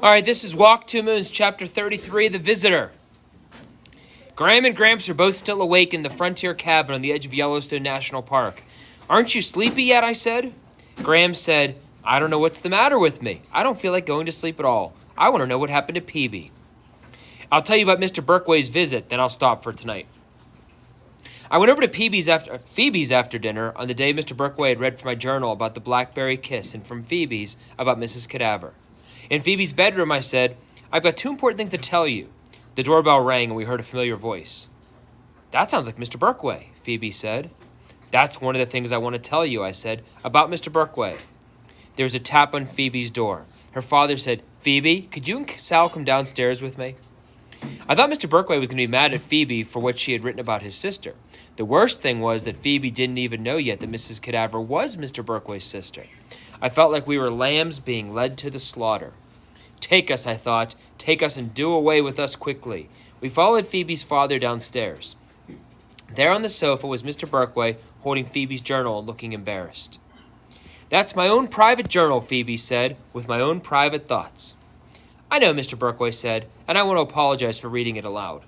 All right, this is Walk Two Moons, Chapter 33, The Visitor. Graham and Gramps are both still awake in the frontier cabin on the edge of Yellowstone National Park. Aren't you sleepy yet, I said. Graham said, I don't know what's the matter with me. I don't feel like going to sleep at all. I want to know what happened to Peavy. I'll tell you about Mr. Birkways' visit, then I'll stop for tonight. I went over to Phoebe's after dinner on the day Mr. Birkway had read from my journal about the blackberry kiss and from Phoebe's about Mrs. Cadaver. In Phoebe's bedroom, I said, I've got two important things to tell you. The doorbell rang and we heard a familiar voice. That sounds like Mr. Birkway, Phoebe said. That's one of the things I want to tell you, I said, about Mr. Birkway. There was a tap on Phoebe's door. Her father said, Phoebe, could you and Sal come downstairs with me? I thought Mr. Birkway was going to be mad at Phoebe for what she had written about his sister. The worst thing was that Phoebe didn't even know yet that Mrs. Cadaver was Mr. Birkway's sister. I felt like we were lambs being led to the slaughter. Take us, I thought. Take us and do away with us quickly. We followed Phoebe's father downstairs. There on the sofa was Mr. Birkway holding Phoebe's journal and looking embarrassed. That's my own private journal, Phoebe said, with my own private thoughts. I know, Mr. Birkway said, and I want to apologize for reading it aloud.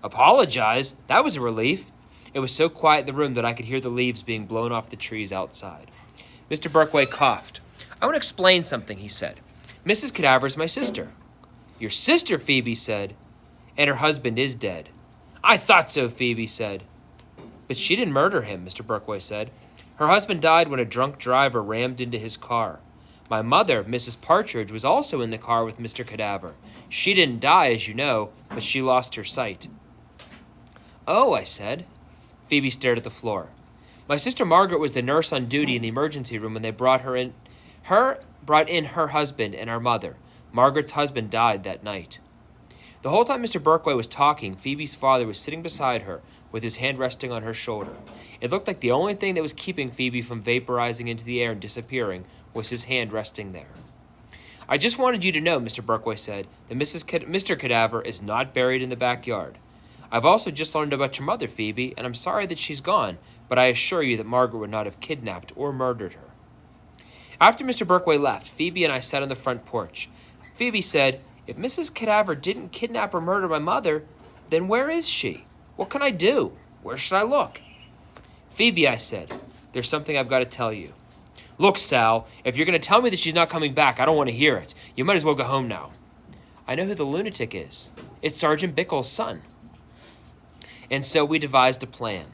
Apologize? That was a relief. It was so quiet in the room that I could hear the leaves being blown off the trees outside. Mr. Birkway coughed. I want to explain something, he said. Mrs. Cadaver is my sister. Your sister, Phoebe said. And her husband is dead. I thought so, Phoebe said. But she didn't murder him, Mr. Birkway said. Her husband died when a drunk driver rammed into his car. My mother, Mrs. Partridge, was also in the car with Mr. Cadaver. She didn't die, as you know, but she lost her sight. Oh, I said. Phoebe stared at the floor. My sister Margaret was the nurse on duty in the emergency room when they brought in her husband and our mother. Margaret's husband died that night. The whole time Mr. Birkway was talking, Phoebe's father was sitting beside her with his hand resting on her shoulder. It looked like the only thing that was keeping Phoebe from vaporizing into the air and disappearing was his hand resting there. I just wanted you to know, Mr. Birkway said, that Mr. Cadaver is not buried in the backyard. I've also just learned about your mother, Phoebe, and I'm sorry that she's gone, but I assure you that Margaret would not have kidnapped or murdered her. After Mr. Birkway left, Phoebe and I sat on the front porch. Phoebe said, if Mrs. Cadaver didn't kidnap or murder my mother, then where is she? What can I do? Where should I look? Phoebe, I said, there's something I've got to tell you. Look, Sal, if you're going to tell me that she's not coming back, I don't want to hear it. You might as well go home now. I know who the lunatic is. It's Sergeant Bickle's son. And so we devised a plan.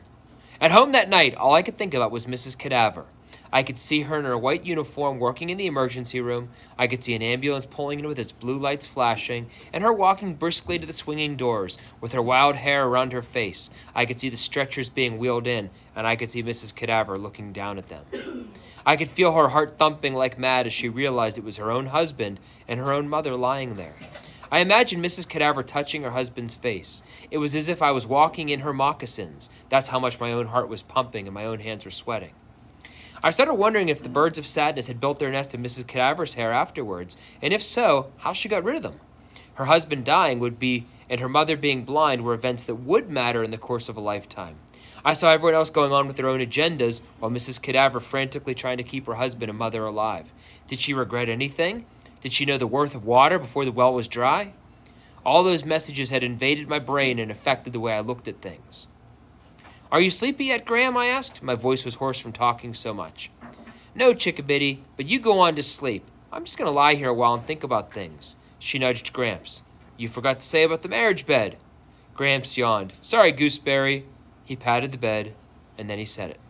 At home that night, all I could think about was Mrs. Cadaver. I could see her in her white uniform working in the emergency room. I could see an ambulance pulling in with its blue lights flashing, and her walking briskly to the swinging doors with her wild hair around her face. I could see the stretchers being wheeled in, and I could see Mrs. Cadaver looking down at them. I could feel her heart thumping like mad as she realized it was her own husband and her own mother lying there. I imagined Mrs. Cadaver touching her husband's face. It was as if I was walking in her moccasins. That's how much my own heart was pumping and my own hands were sweating. I started wondering if the birds of sadness had built their nest in Mrs. Cadaver's hair afterwards, and if so, how she got rid of them. Her husband dying and her mother being blind were events that would matter in the course of a lifetime. I saw everyone else going on with their own agendas, while Mrs. Cadaver frantically trying to keep her husband and mother alive. Did she regret anything? Did she know the worth of water before the well was dry? All those messages had invaded my brain and affected the way I looked at things. Are you sleepy yet, Graham? I asked. My voice was hoarse from talking so much. No, Chickabiddy, but you go on to sleep. I'm just going to lie here a while and think about things. She nudged Gramps. You forgot to say about the marriage bed. Gramps yawned. Sorry, Gooseberry. He patted the bed, and then he said it.